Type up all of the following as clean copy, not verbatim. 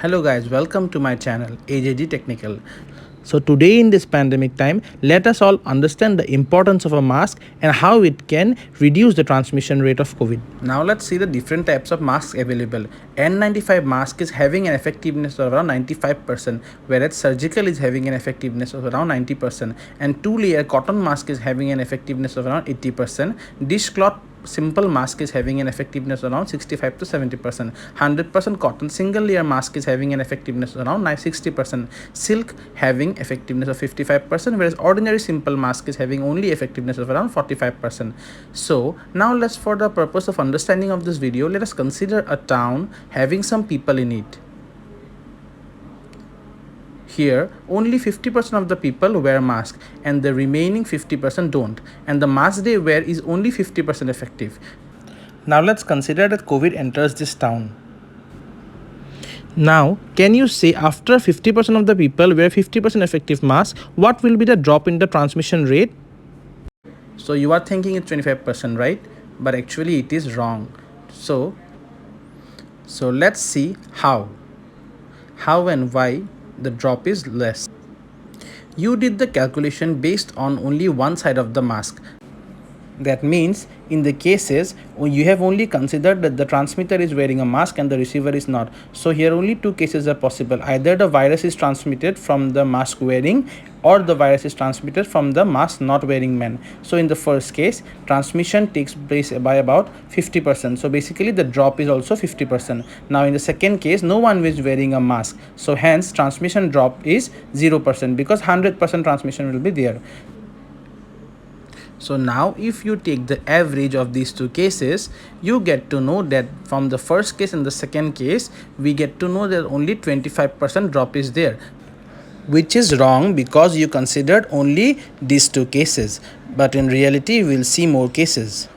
Hello guys, welcome to my channel AJG Technical. So today in this pandemic time, let us all understand the importance of a mask and how it can reduce the transmission rate of COVID. Now let's see the different types of masks available. N95 mask is having an effectiveness of around 95%, whereas surgical is having an effectiveness of around 90%, and two-layer cotton mask is having an effectiveness of around 80%. Dishcloth simple mask is having an effectiveness around 65 to 70%. 100% cotton single layer mask is having an effectiveness around 60%. Silk having effectiveness of 55%, whereas ordinary simple mask is having only effectiveness of around 45%. So now let's, for the purpose of understanding of this video, let us consider a town having some people in it. Here, only 50% of the people wear mask and the remaining 50% don't, and the mask they wear is only 50% effective. Now let's consider that COVID enters this town. Now, can you say after 50% of the people wear 50% effective mask, what will be the drop in the transmission rate? So you are thinking it's 25%, right? But actually it is wrong. So let's see how and why the drop is less. You did the calculation based on only one side of the mask. That means in the cases you have only considered that the transmitter is wearing a mask and the receiver is not. So here only two cases are possible. Either the virus is transmitted from the mask wearing or the virus is transmitted from the mask not wearing man. So in the first case, transmission takes place by about 50%. So basically the drop is also 50%. Now in the second case, no one is wearing a mask. So hence transmission drop is 0% because 100% transmission will be there. So now if you take the average of these two cases, you get to know that from the first case and the second case, we get to know that only 25% drop is there, which is wrong because you considered only these two cases. But in reality, we'll see more cases.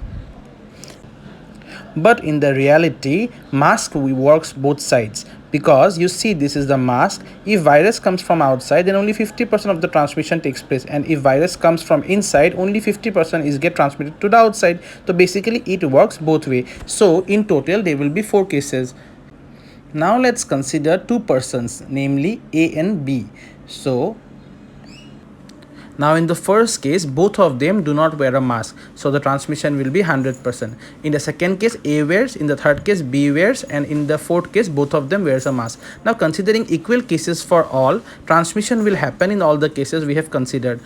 But in the reality, mask works both sides, because you see this is the mask. If virus comes from outside, then only 50% of the transmission takes place, and if virus comes from inside, only 50% is get transmitted to the outside. So basically it works both way. So in total there will be 4 cases. Now let's consider two persons, namely A and B. So now in the first case, both of them do not wear a mask, so the transmission will be 100%. In the second case, A wears, in the third case, B wears, and in the fourth case, both of them wears a mask. Now considering equal cases for all, transmission will happen in all the cases we have considered.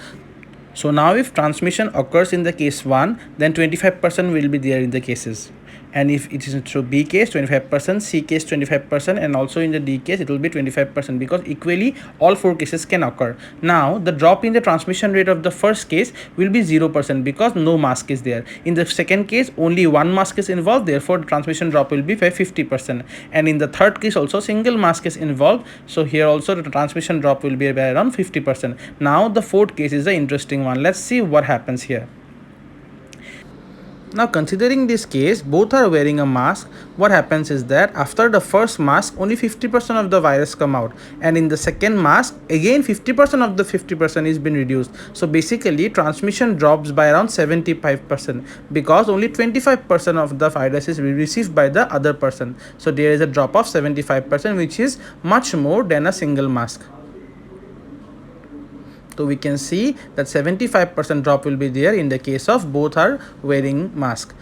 So now if transmission occurs in the case 1, then 25% will be there in the cases. And if it is through B case, 25%, C case 25%, and also in the D case it will be 25%, because equally all 4 cases can occur. Now the drop in the transmission rate of the first case will be 0% because no mask is there. In the second case, only one mask is involved, therefore the transmission drop will be by 50%. And in the third case also single mask is involved, so here also the transmission drop will be by around 50%. Now the fourth case is the interesting one. Let's see what happens here. Now considering this case, both are wearing a mask. What happens is that after the first mask, only 50% of the virus come out, and in the second mask, again 50% of the 50% is been reduced. So basically transmission drops by around 75%, because only 25% of the virus is received by the other person. So there is a drop of 75%, which is much more than a single mask. So we can see that 75% drop will be there in the case of both are wearing mask.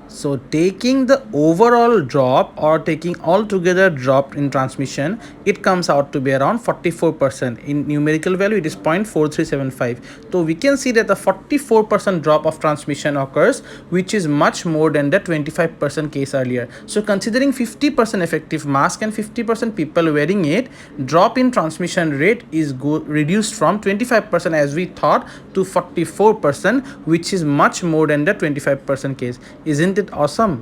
So taking the overall drop, or taking all together drop in transmission, it comes out to be around 44%. In numerical value it is 0.4375. So we can see that the 44% drop of transmission occurs, which is much more than the 25% case earlier. So considering 50% effective mask and 50% people wearing it, drop in transmission rate is reduced from 25% as we thought to 44%, which is much more than the 25% case. Isn't it awesome?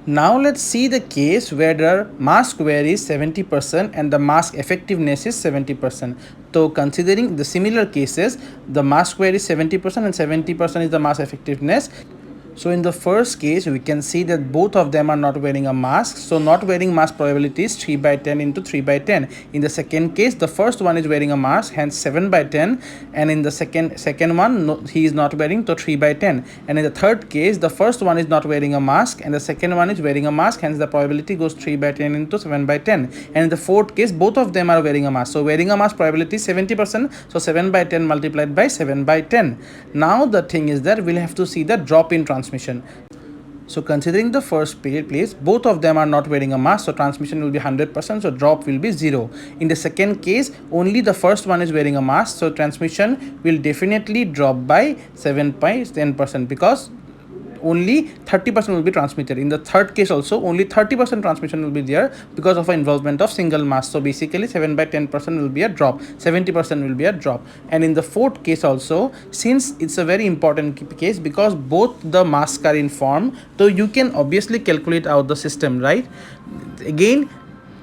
Now let's see the case where the mask wear is 70% and the mask effectiveness is 70%. So considering the similar cases, the mask wear is 70% and 70% is the mask effectiveness. So in the first case, we can see that both of them are not wearing a mask. So not wearing mask probability is 3 by 10 into 3 by 10. In the second case, the first one is wearing a mask, hence 7 by 10. And in the second one, no, he is not wearing, so 3 by 10. And in the third case, the first one is not wearing a mask and the second one is wearing a mask, hence the probability goes 3 by 10 into 7 by 10. And in the fourth case, both of them are wearing a mask. So wearing a mask probability is 70%. So 7 by 10 multiplied by 7 by 10. Now the thing is that we'll have to see the drop in transmission. So considering the first place, both of them are not wearing a mask, so transmission will be 100%, so drop will be 0. In the second case, only the first one is wearing a mask, so transmission will definitely drop by 7.10% because only 30% will be transmitted. In the third case also, only 30% transmission will be there because of involvement of single mask. So basically 7 by 10% will be a drop, 70% will be a drop. And in the fourth case also, since it's a very important case because both the masks are in form, so you can obviously calculate out the system, right? Again,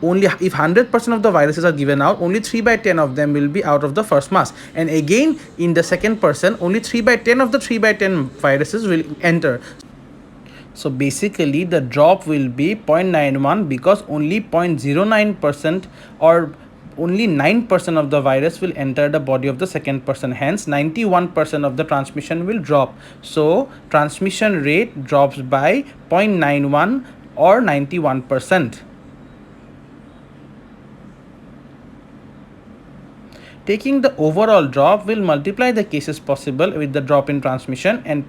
only if 100% of the viruses are given out, only 3 by 10 of them will be out of the first mask. And again, in the second person, only 3 by 10 of the 3 by 10 viruses will enter. So basically the drop will be 0.91 because only 0.09% or only 9% of the virus will enter the body of the second person. Hence 91% of the transmission will drop. So transmission rate drops by 0.91 or 91%. Taking the overall drop will multiply the cases possible with the drop in transmission and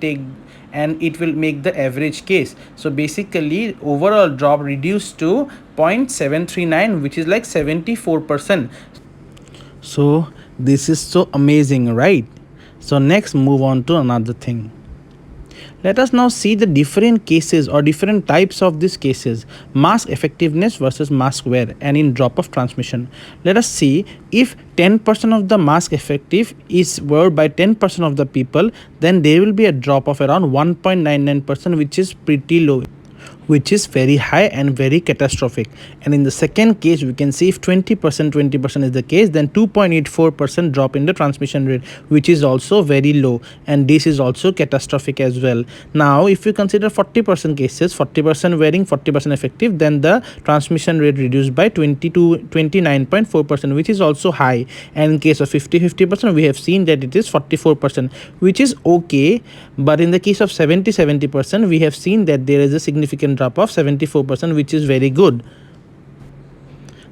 it will make the average case. So basically overall drop reduced to 0.739, which is like 74%. So this is so amazing, right? So next move on to another thing. Let us now see the different cases or different types of these cases, mask effectiveness versus mask wear and in drop of transmission. Let us see if 10% of the mask effective is worn by 10% of the people, then there will be a drop of around 1.99%, which is pretty low, which is very high and very catastrophic. And in the second case, we can see if 20% is the case, then 2.84% drop in the transmission rate, which is also very low, and this is also catastrophic as well. Now if we consider 40% cases, 40% wearing, 40% effective, then the transmission rate reduced by 29.4%, which is also high. And in case of 50% we have seen that it is 44%, which is okay. But in the case of 70% we have seen that there is a significant drop of 74%, which is very good.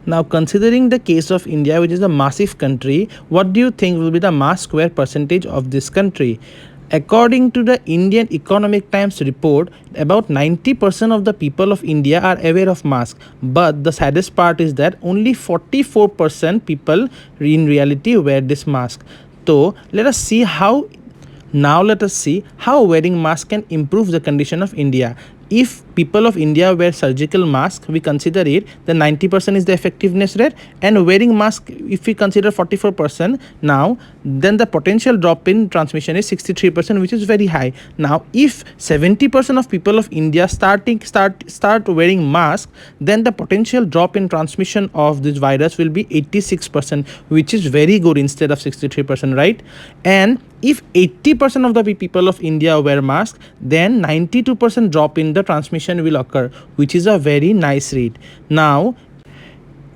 Now considering the case of India, which is a massive country, what do you think will be the mask wear percentage of this country? According to the Indian Economic Times report, about 90% of the people of India are aware of masks. But the saddest part is that only 44% people in reality wear this mask. So let us see how wearing mask can improve the condition of India. If people of India wear surgical mask, we consider it, then 90% is the effectiveness rate, and wearing mask, if we consider 44% now, then the potential drop in transmission is 63%, which is very high. Now if 70% of people of India start wearing mask, then the potential drop in transmission of this virus will be 86%, which is very good instead of 63%, right? And if 80% of the people of India wear mask, then 92% drop in the transmission will occur, which is a very nice rate. Now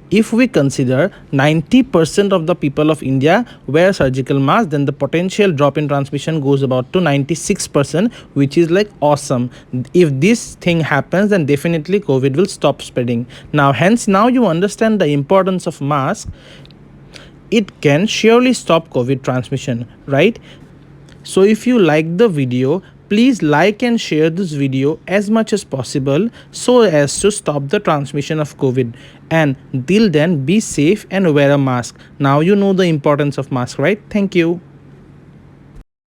if we consider 90% of the people of India wear surgical mask, then the potential drop in transmission goes about to 96%, which is like awesome. If this thing happens, then definitely COVID will stop spreading. Now you understand the importance of mask. It can surely stop COVID transmission, right? So if you like the video, please like and share this video as much as possible so as to stop the transmission of COVID. And till then, be safe and wear a mask. Now you know the importance of mask, right? Thank you.